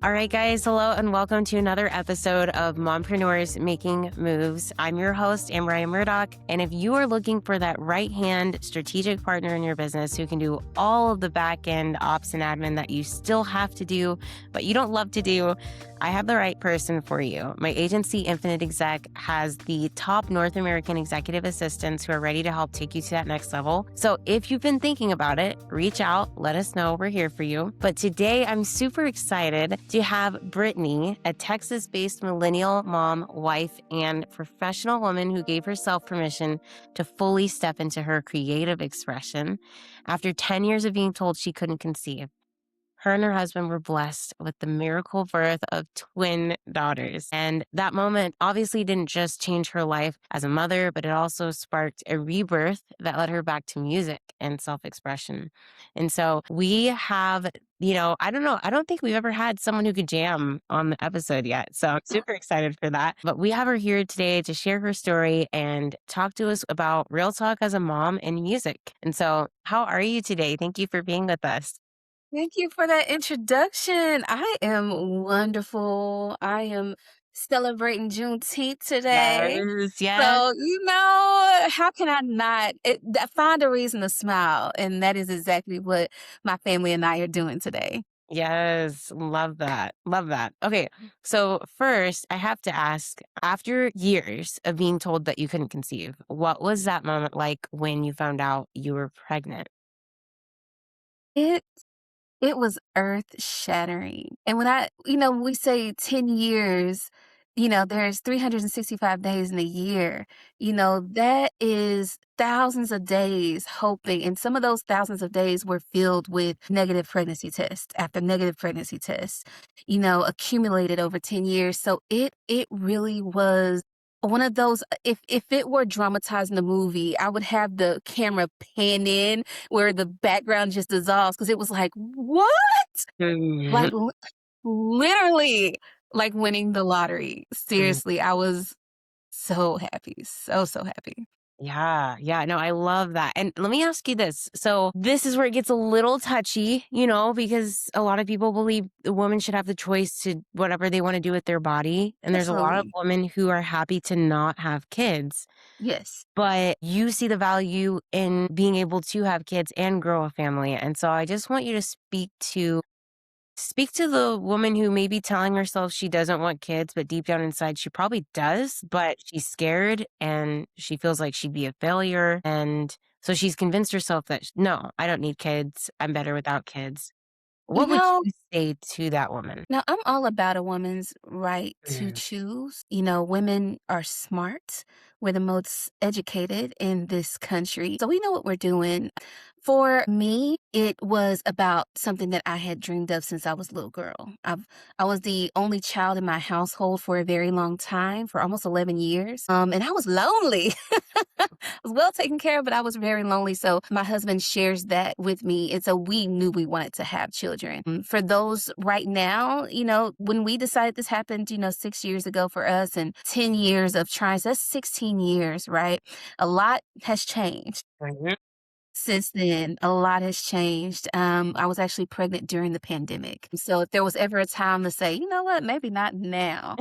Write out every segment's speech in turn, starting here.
All right, guys. Hello, and welcome to another episode of Mompreneurs Making Moves. I'm your host, Amariah Murdoch. And if you are looking for that right-hand strategic partner in your business who can do all of the back-end ops and admin that you still have to do, but you don't love to do, I have the right person for you. My agency, Infinite Exec, has the top North American executive assistants who are ready to help take you to that next level. So if you've been thinking about it, reach out, let us know. We're here for you. But today, I'm super excited to have Brittneye, a Texas-based millennial mom, wife, and professional woman who gave herself permission to fully step into her creative expression after 10 years of being told she couldn't conceive. Her and her husband were blessed with the miracle birth of twin daughters. And that moment obviously didn't just change her life as a mother, but it also sparked a rebirth that led her back to music and self-expression. And so we have, I don't know, I don't think we've ever had someone who could jam on the episode yet. So I'm super excited for that. But we have her here today to share her story and talk to us about real talk as a mom and music. And so how are you today? Thank you for being with us. Thank you for that introduction. I am wonderful. I am celebrating Juneteenth today. Yes, yes. So, how can I not find a reason to smile? And that is exactly what my family and I are doing today. Yes, love that. Love that. Okay, so first, I have to ask, after years of being told that you couldn't conceive, what was that moment like when you found out you were pregnant? It It was earth-shattering, and when we say 10 years, there's 365 days in a year, that is thousands of days hoping, and some of those thousands of days were filled with negative pregnancy tests after negative pregnancy tests, accumulated over 10 years, so it really was one of those if it were dramatized in a movie, I would have the camera pan in where the background just dissolves because it was like, "What?" Like, Mhm. literally, like winning the lottery. Mm. Seriously, I was so happy. So, so happy. Yeah, yeah, no, I love that. And let me ask you this. So, this is where it gets a little touchy, because a lot of people believe the woman should have the choice to whatever they want to do with their body. And there's a lot of Absolutely. women who are happy to not have kids. Yes. But you see the value in being able to have kids and grow a family. And so I just want you to speak to the woman who may be telling herself she doesn't want kids, but deep down inside she probably does, but she's scared and she feels like she'd be a failure. And so she's convinced herself that no, I don't need kids. I'm better without kids. You What would know you say to that woman? Now, I'm all about a woman's right to Mm. choose. Women are smart. We're the most educated in this country. So we know what we're doing. For me, it was about something that I had dreamed of since I was a little girl. I was the only child in my household for a very long time, for almost 11 years. And I was lonely. I was well taken care of, but I was very lonely. So my husband shares that with me. And so we knew we wanted to have children. For those right now, when we decided this happened, 6 years ago for us and 10 years of trying, so that's 16 years, right? A lot has changed. Mhm. Since then, a lot has changed. I was actually pregnant during the pandemic. So if there was ever a time to say, you know what, maybe not now,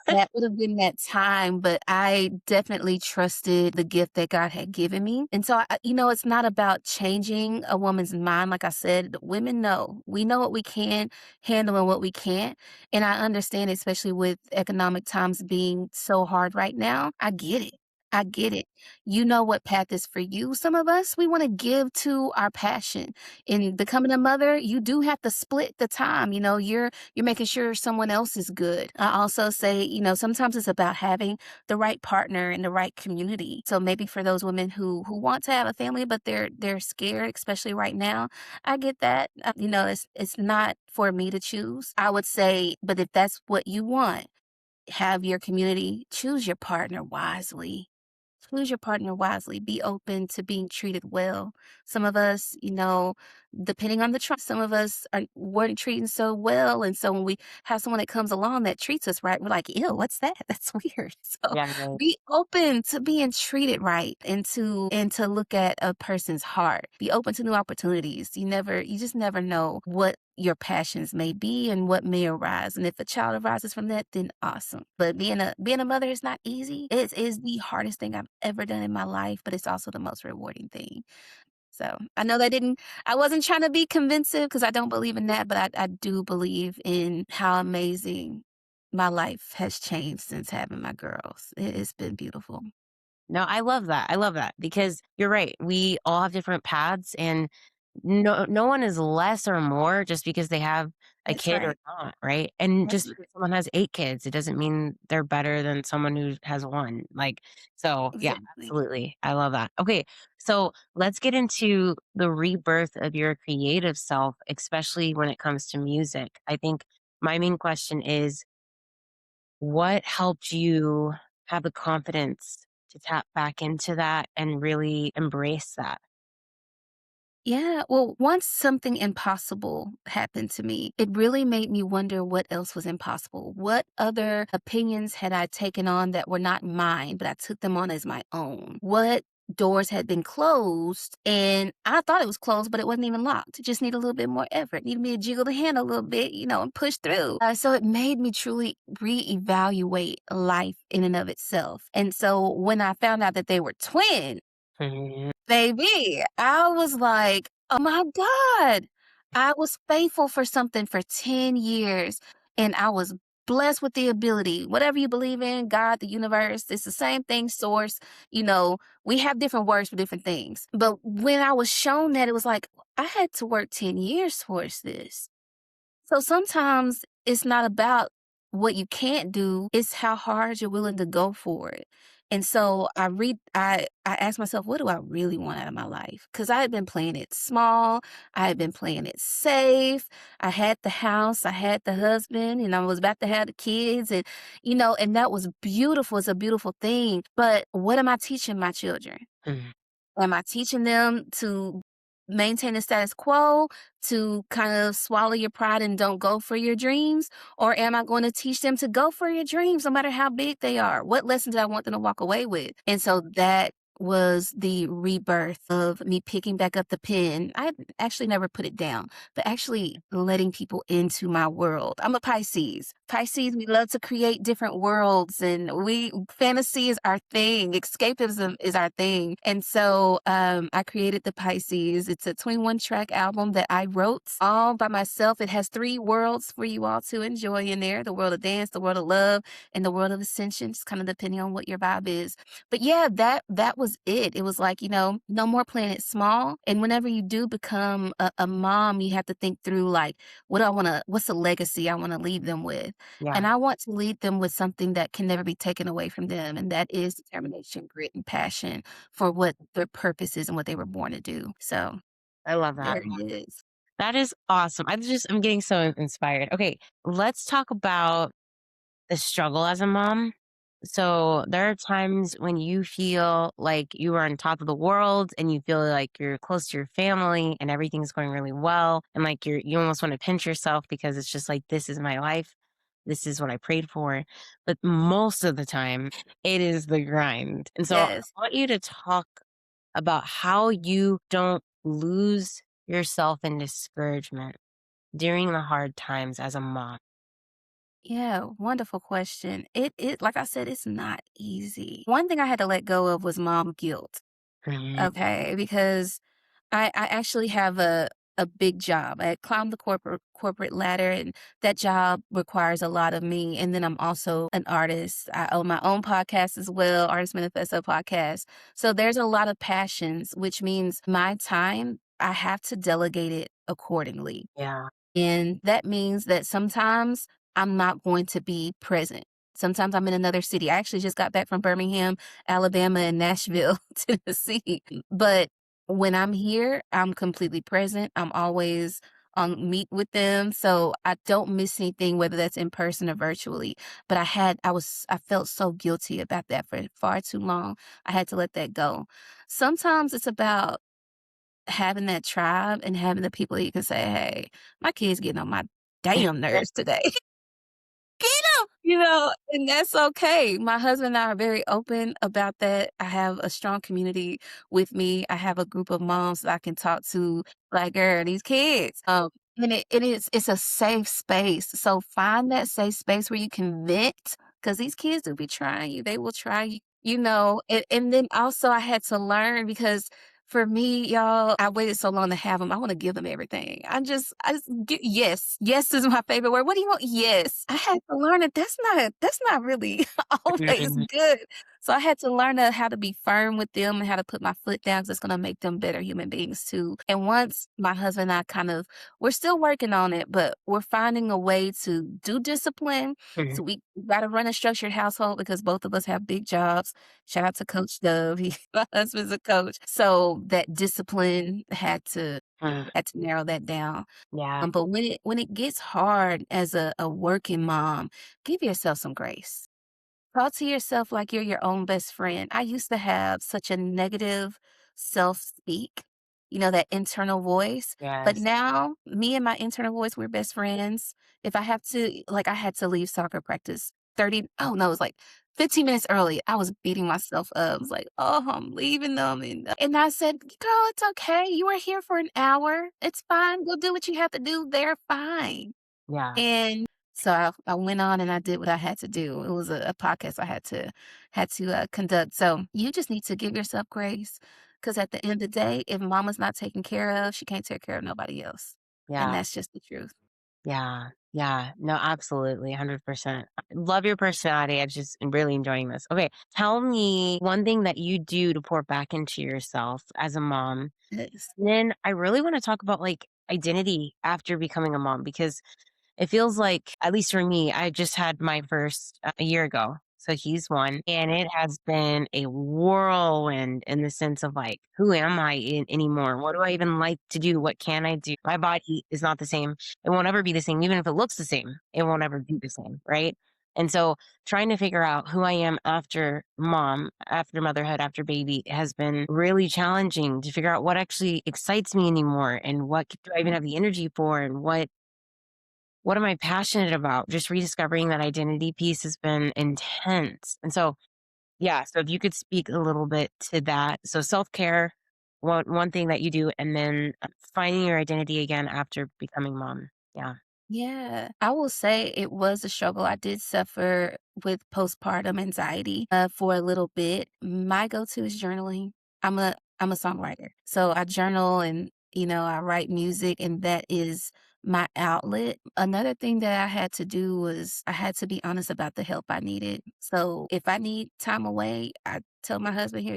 that would have been that time, but I definitely trusted the gift that God had given me. And so, it's not about changing a woman's mind. Like I said, women know. We know what we can handle and what we can't. And I understand, especially with economic times being so hard right now. I get it. I get it. You know what path is for you. Some of us, we want to give to our passion. In becoming a mother, you do have to split the time. You're making sure someone else is good. I also say, sometimes it's about having the right partner and the right community. So maybe for those women who want to have a family but they're scared, especially right now, I get that. It's not for me to choose. I would say, but if that's what you want, have your community, choose your partner wisely. Choose your partner wisely. Be open to being treated well. Some of us, depending on the trauma, some of us weren't treating so well. And so when we have someone that comes along that treats us right, we're like, ew, what's that? That's weird. So Yeah. Right. be open to being treated right and to look at a person's heart. Be open to new opportunities. You just never know what your passions may be and what may arise. And if a child arises from that, then awesome. But being a mother is not easy. It is the hardest thing I've ever done in my life, but it's also the most rewarding thing. So I know I wasn't trying to be convincing because I don't believe in that, but I do believe in how amazing my life has changed since having my girls. It's been beautiful. No, I love that. I love that because you're right. We all have different paths, and no one is less or more just because they have a That's kid or right. not, right? And That's just right. because someone has 8 kids, it doesn't mean they're better than someone who has 1. Like, so yeah, Exactly. absolutely. I love that. Okay, so let's get into the rebirth of your creative self, especially when it comes to music. I think my main question is, what helped you have the confidence to tap back into that and really embrace that? Yeah, well, once something impossible happened to me, it really made me wonder what else was impossible. What other opinions had I taken on that were not mine, but I took them on as my own? What doors had been closed and I thought it was closed, but it wasn't even locked. It just needed a little bit more effort. Needed me to jiggle the hand a little bit, and push through. So it made me truly reevaluate life in and of itself. And so when I found out that they were twins, Mhm. baby, I was like, "Oh my god." I was faithful for something for 10 years, and I was blessed with the ability whatever you believe in, God, the universe, it's the same thing, source, we have different words for different things. But when I was shown that, it was like, I had to work 10 years towards this. So sometimes it's not about what you can't do, it's how hard you're willing to go for it. And so I asked myself, what do I really want out of my life? Because I had been playing it small, I had been playing it safe. I had the house, I had the husband, and I was about to have the kids, and that was beautiful. It's a beautiful thing. But what am I teaching my children? Mhm. Am I teaching them to maintain the status quo, to kind of swallow your pride and don't go for your dreams? Or am I going to teach them to go for your dreams, no matter how big they are? What lessons do I want them to walk away with? And so that was the rebirth of me picking back up the pen. I actually never put it down, but actually letting people into my world. I'm a Pisces. Pisces, we love to create different worlds, and fantasy is our thing. Escapism is our thing. And so I created the Pisces. It's a 21 track album that I wrote all by myself. It has 3 worlds for you all to enjoy in there: the world of dance, the world of love, and the world of ascension, just kind of depending on what your vibe is. But yeah, that was it. It was like, no more playing it small. And whenever you do become a mom, you have to think through, like, what's the legacy I want to leave them with? Yeah, And I want to lead them with something that can never be taken away from them. And that is determination, grit, and passion for what their purpose is and what they were born to do. So I love that. there it is. That is awesome. I'm getting so inspired. Okay, let's talk about the struggle as a mom. So there are times when you feel like you are on top of the world and you feel like you're close to your family and everything's going really well, and like you almost want to pinch yourself because it's just like, this is my life. This is what I prayed for. But most of the time it is the grind. And so I Yes. want you to talk about how you don't lose yourself in discouragement during the hard times as a mom. Yeah, wonderful question. It like I said, it's not easy. One thing I had to let go of was mom guilt. Mhm. Okay, because I actually have a big job. I climbed the corporate ladder, and that job requires a lot of me. And then I'm also an artist. I own my own podcast as well, Artists Manifesto podcast. So there's a lot of passions, which means my time, I have to delegate it accordingly. Yeah. And that means that sometimes I'm not going to be present. Sometimes I'm in another city. I actually just got back from Birmingham, Alabama, and Nashville, Tennessee. But when I'm here, I'm completely present. I'm always on meet with them. So I don't miss anything, whether that's in person or virtually. But I felt so guilty about that for far too long. I had to let that go. Sometimes it's about having that tribe and having the people you can say, "Hey, my kid's getting on my damn nerves today." Get 'em! And that's okay. My husband and I are very open about that. I have a strong community with me. I have a group of moms that I can talk to, like, "Girl, these kids." And it's a safe space. So find that safe space where you can vent, because these kids will be trying you. They will try you, and then also I had to learn because for me, y'all, I waited so long to have them. I wanna give them everything. I just gi yes. Yes is my favorite word. "What do you want?" "Yes." I had to learn that that's not really always Mhm. good. So I had to learn how to be firm with them and how to put my foot down 'cause it's gonna make them better human beings too. And once my husband and I we're still working on it, but we're finding a way to do discipline. Mhm. So we gotta run a structured household because both of us have big jobs. Shout out to Coach Dove. My husband's a coach. So that discipline Mhm. had to narrow that down. Yeah. But when it gets hard as a working mom, give yourself some grace. Talk to yourself like you're your own best friend. I used to have such a negative self-speak, that internal voice. But Yes. now, me and my internal voice, we're best friends. If I have to, like, I had to leave soccer practice 30, oh no, it was like 15 minutes early. I was beating myself up. I was like, oh, I'm leaving them. And I said, girl, it's okay. You were here for an hour. It's fine. Go do what you have to do. They're fine. Yeah. And so I went on and I did what I had to do. It was a podcast I had to conduct. So you just need to give yourself grace because at the end of the day, if mama's not taken care of, she can't take care of nobody else. And Yeah. that's just the truth. Yeah. Yeah. No, absolutely. 100%. Love your personality. I just am really enjoying this. Okay. Tell me one thing that you do to pour back into yourself as a mom. Yes. Then I really want to talk about like identity after becoming a mom because it feels like, at least for me, I just had my first a year ago. So he's one. And it has been a whirlwind in the sense of like, who am I anymore? What do I even like to do? What can I do? My body is not the same. It won't ever be the same. Even if it looks the same, it won't ever be the same. Right. And so trying to figure out who I am after mom, after motherhood, after baby has been really challenging to figure out what actually excites me anymore and what do I even have the energy for and what am I passionate about? Just rediscovering that identity piece has been intense. And so, yeah, so if you could speak a little bit to that. So self-care, one thing that you do, and then finding your identity again after becoming mom. Yeah. Yeah, I will say it was a struggle. I did suffer with postpartum anxiety for a little bit. My go-to is journaling. I'm a songwriter, so I journal and I write music, and that is my outlet. Another thing that I had to do was I had to be honest about the help I needed. So if I need time away, I tell my husband here,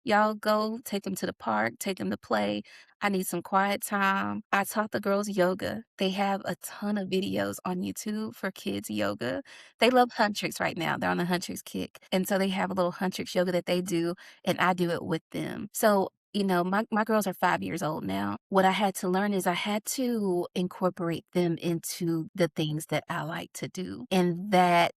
y'all go take them to the park, take them to play. I need some quiet time. I taught the girls yoga. They have a ton of videos on YouTube for kids yoga. They love Huntrix right now. They're on a Huntrix kick. And so they have a little Huntrix yoga that they do, and I do it with them. So, my girls are 5 years old now. What I had to learn is I had to incorporate them into the things that I like to do. And that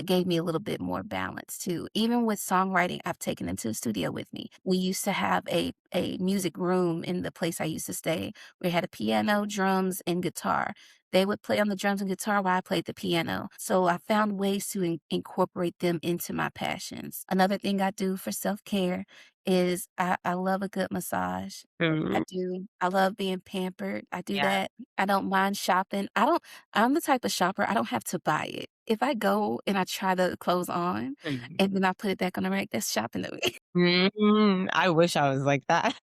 gave me a little bit more balance too. Even with songwriting, I've taken them to the studio with me. We used to have a music room in the place I used to stay. We had a piano, drums, and guitar. They would play on the drums and guitar while I played the piano. So I found ways to incorporate them into my passions. Another thing I do for self-care is I love a good massage. I Mm, do. I love being pampered. I do yeah. that. I don't mind shopping. I'm the type of shopper, I don't have to buy it. If I go and I try the clothes on Mm. and then I put it back on the rack, that's shopping to me. I wish I was like that.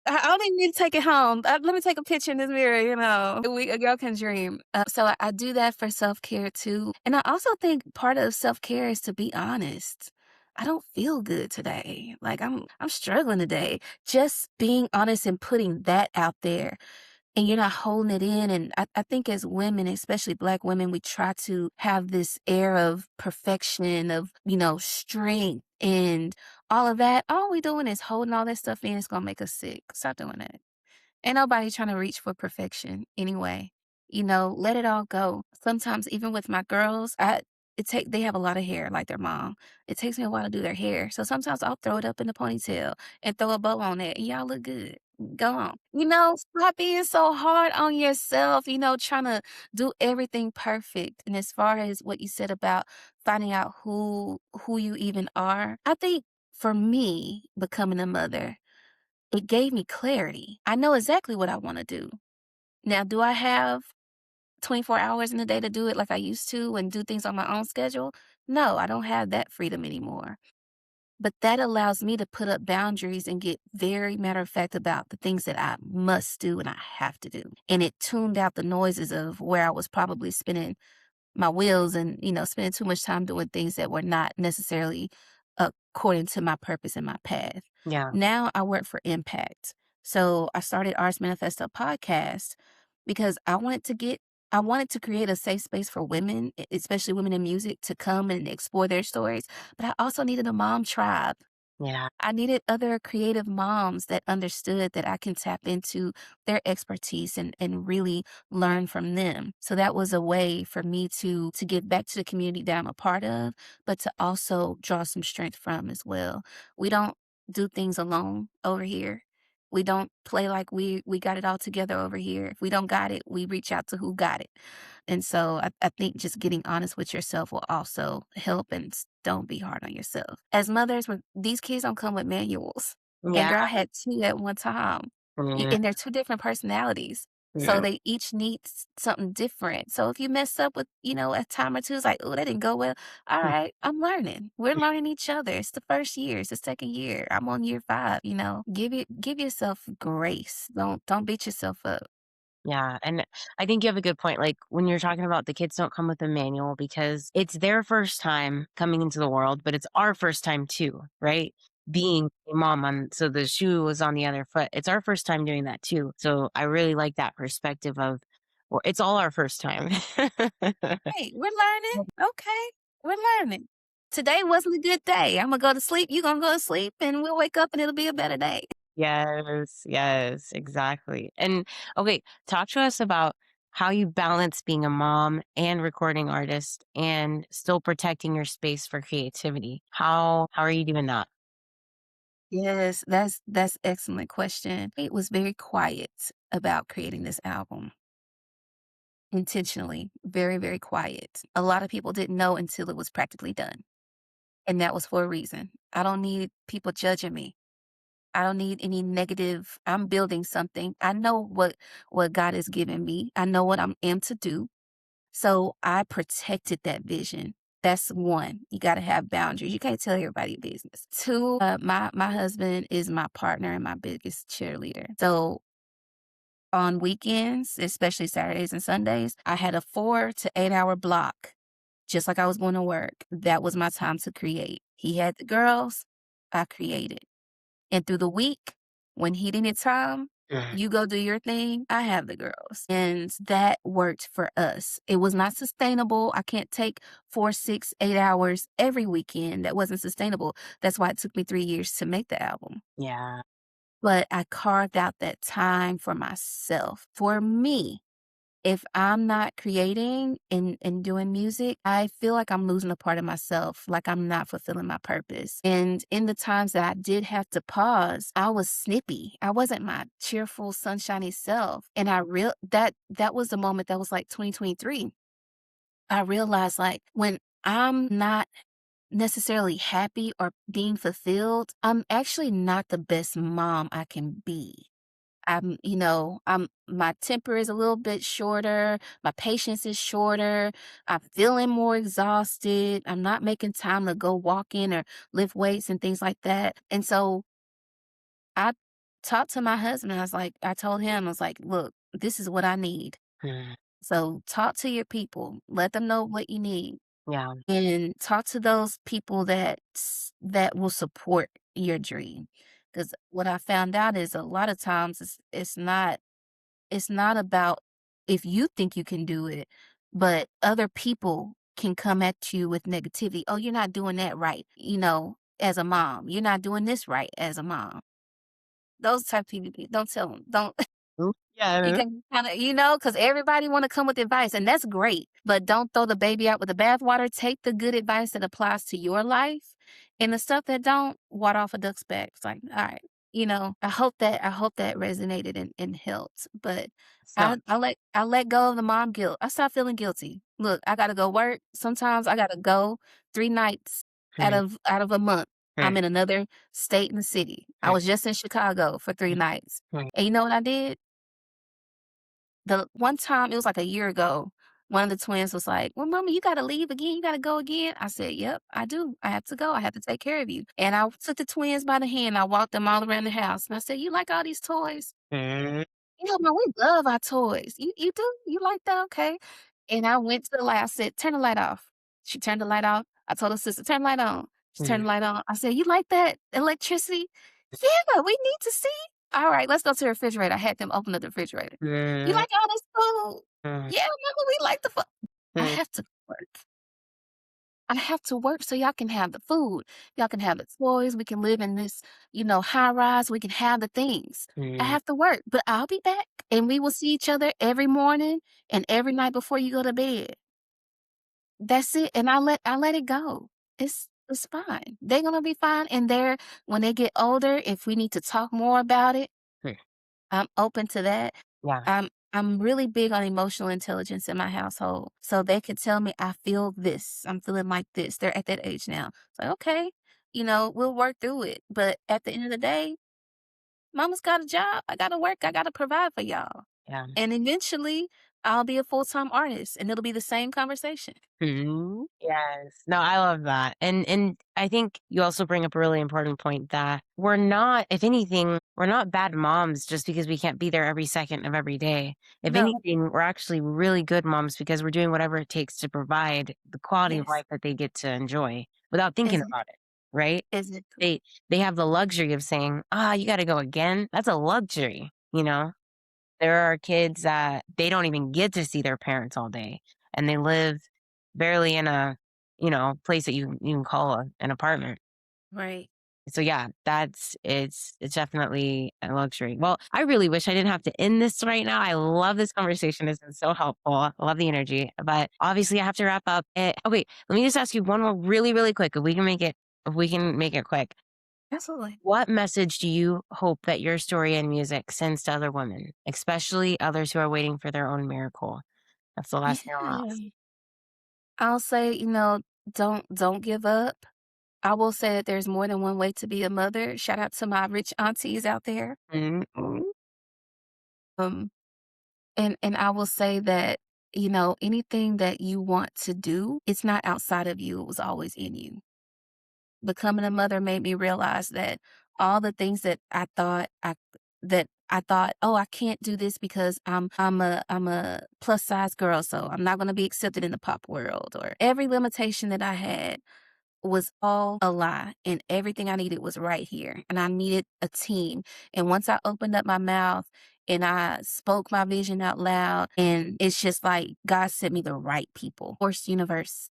I don't even need to take it home. Let me take a picture in this mirror, a girl can dream. So I do that for self-care too. And I also think part of self-care is to be honest. I don't feel good today. Like I'm struggling today. Just being honest and putting that out there and you're not holding it in. And I think as women, especially Black women, we try to have this air of perfection, of, strength and all of that. All we doing is holding all that stuff in. It's going to make us sick. Stop doing that. Ain't nobody trying to reach for perfection anyway. Let it all go. Sometimes even with my girls, they have a lot of hair like their mom. It takes me a while to do their hair. So sometimes I'll throw it up in a ponytail and throw a bow on it and y'all look good. Go on. Stop being so hard on yourself, trying to do everything perfect. And as far as what you said about finding out who you even are, I think for me, becoming a mother, it gave me clarity. I know exactly what I want to do. Now, do I have 24 hours in a day to do it like I used to and do things on my own schedule? No, I don't have that freedom anymore. But that allows me to put up boundaries and get very matter of fact about the things that I must do and I have to do. And it tuned out the noises of where I was probably spinning my wheels and, spending too much time doing things that were not necessarily according to my purpose and my path. Yeah. Now I work for impact. So I started Artists Manifesto podcast because I wanted to create a safe space for women, especially women in music, to come and explore their stories. But I also needed a mom tribe. Yeah. I needed other creative moms that understood that I can tap into their expertise and really learn from them. So that was a way for me to give back to the community that I'm a part of, but to also draw some strength from as well. We don't do things alone over here. We don't play like we got it all together over here. If we don't got it, we reach out to who got it. And so I think just getting honest with yourself will also help and don't be hard on yourself. As mothers, these kids don't come with manuals. And Yeah. girl, I had two at one time. Yeah. And they're two different personalities. So Yeah. they each need something different. So if you mess up with, a time or two, it's like, oh, that didn't go well. All right, I'm learning. We're learning each other. It's the first year. It's the second year. I'm on year 5. Give yourself grace. Don't beat yourself up. Yeah, and I think you have a good point, like, when you're talking about the kids don't come with a manual because it's their first time coming into the world, but it's our first time too, right? Being a mom so the shoe was on the other foot. It's our first time doing that too. So I really like that perspective of, well, it's all our first time. Hey, we're learning. Okay, we're learning. Today wasn't a good day. I'm gonna go to sleep. You gonna go to sleep, and we'll wake up, and it'll be a better day. Yes, yes, exactly. And okay, talk to us about how you balance being a mom and recording artist and still protecting your space for creativity. How are you doing that? Yes, that's excellent question. It was very quiet about creating this album. Intentionally, very, very quiet. A lot of people didn't know until it was practically done. And that was for a reason. I don't need people judging me. I don't need any negative. I'm building something. I know what God has given me. I know what am to do. So I protected that vision. That's one. You got to have boundaries. You can't tell everybody your business. Two, my husband is my partner and my biggest cheerleader. So on weekends, especially Saturdays and Sundays, I had a 4 to 8 hour block, just like I was going to work. That was my time to create. He had the girls, I created. And through the week, when he needed time, Mhm. you go do your thing, I have the girls. And that worked for us. It was not sustainable. I can't take 4, 6, 8 hours every weekend. That wasn't sustainable. That's why it took me 3 years to make the album. Yeah. But I carved out that time for myself. For me, if I'm not creating and doing music, I feel like I'm losing a part of myself, like I'm not fulfilling my purpose. And in the times that I did have to pause, I was snippy. I wasn't my cheerful, sunshiny self. And that was the moment that was like 2023. I realized like when I'm not necessarily happy or being fulfilled, I'm actually not the best mom I can be. I'm my temper is a little bit shorter, my patience is shorter, I'm feeling more exhausted, I'm not making time to go walking or lift weights and things like that. And so I talked to my husband. I told him, I was like, look, this is what I need. Mhm. So talk to your people, let them know what you need. Yeah. And talk to those people that will support your dream. Because what I found out is a lot of times it's not about if you think you can do it, but other people can come at you with negativity. Oh, you're not doing that right, as a mom. You're not doing this right as a mom. Those type of people, don't tell them. Don't Mm, you yeah. can kind of, because everybody want to come with advice, and that's great. But don't throw the baby out with the bathwater. Take the good advice that applies to your life, and the stuff that don't, water off a duck's back. It's like, all right. I hope that resonated and helped. But So, I let go of the mom guilt. I stopped feeling guilty. Look, I gotta go work. Sometimes I gotta go 3 nights mm, out of a month. mm, I'm in another state in the city. I mm, was just in Chicago for 3 nights. mm, And you know what I did? The one time, it was like a year ago, one of the twins was like, "Well, mama, you gotta leave again. You gotta go again." I said, "Yep, I do. I have to go. I have to take care of you." And I took the twins by the hand. I walked them all around the house. And I said, "You like all these toys?" mm, "You know, Mom, we love our toys." You do? You like that? Okay." And I went to the light. I said, "Turn the light off." She turned the light off. I told her sister, "Turn the light on." She turned mm, the light on. I said, "You like that electricity?" "Yeah, we need to see." "All right, let's go to the refrigerator." I had them open up the refrigerator. "You mm, like all this food?" mm, "Yeah, mama, we like the food." I mm, have to work. I have to work so y'all can have the food. Y'all can have the toys. We can live in this, high rise. We can have the things. I mm, have to work, but I'll be back and we will see each other every morning and every night before you go to bed. That's it. And I let it go. It's fine. They're gonna be fine. And when they get older, if we need to talk more about it, mm. I'm open to that. Yeah. I'm really big on emotional intelligence in my household. So they could tell me, "I feel this. I'm feeling like this." They're at that age now. It's like, okay, we'll work through it. But at the end of the day, mama's got a job. I gotta work. I gotta provide for y'all. Yeah. And eventually I'll be a full-time artist and it'll be the same conversation. Mhm. Yes. No, I love that. And I think you also bring up a really important point that we're not, if anything, we're not bad moms just because we can't be there every second of every day. If No. anything, we're actually really good moms because we're doing whatever it takes to provide the quality of Yes. life that they get to enjoy without thinking Is it about it, right? is it They they have the luxury of saying, "Ah, you got to go again." That's a luxury, you know? There are kids that they don't even get to see their parents all day, and they live barely in a, place that you can call an apartment. right? So, yeah, it's definitely a luxury. Well, I really wish I didn't have to end this right now. I love this conversation. It's been so helpful. I love the energy, but obviously I have to wrap up. Okay, let me just ask you one more really, really quick, if we can make it quick. Absolutely. What message do you hope that your story and music sends to other women, especially others who are waiting for their own miracle? That's the last thing I'll ask. Yeah. I'll say, don't give up. I will say that there's more than one way to be a mother. Shout out to my rich aunties out there. Mhm, mhm, Um, and I will say that, anything that you want to do, it's not outside of you. It was always in you. Becoming a mother made me realize that all the things that I thought, oh, I can't do this because I'm a plus size girl, so I'm not gonna be accepted in the pop world, or every limitation that I had was all a lie, and everything I needed was right here, and I needed a team. And once I opened up my mouth and I spoke my vision out loud, and it's just like God sent me the right people. Force universe,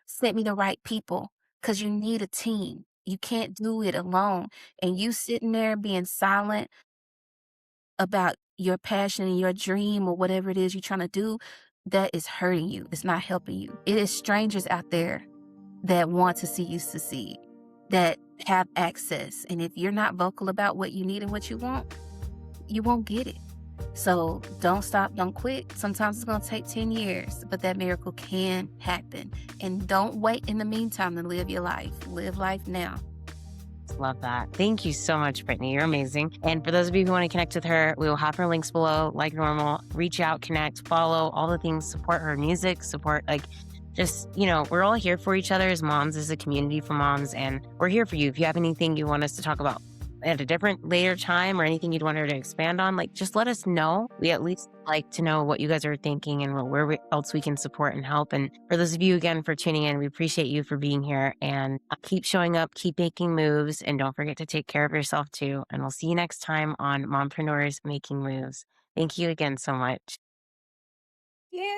sent me the right people, because you need a team. You can't do it alone. And you sitting there being silent about your passion and your dream or whatever it is you're trying to do, that is hurting you. It's not helping you. It is strangers out there that want to see you succeed, that have access. And if you're not vocal about what you need and what you won't get it. So don't stop, don't quit. Sometimes it's going to take 10 years, but that miracle can happen. And don't wait in the meantime to live your life. Live life now. love that. Thank you so much, Brittney. You're amazing. And for those of you who want to connect with her, we will have her links below, like normal. Reach out, connect, follow, all the things, support her music, support, just, we're all here for each other as moms, as a community for moms, and we're here for you. If you have anything you want us to talk about at a different later time or anything you'd want her to expand on, just let us know. We at least like to know what you guys are thinking and else we can support and help. And for those of you, again, for tuning in, we appreciate you for being here, and keep showing up, keep making moves, and don't forget to take care of yourself too. And we'll see you next time on Mompreneurs Making Moves. Thank you again so much. Yeah.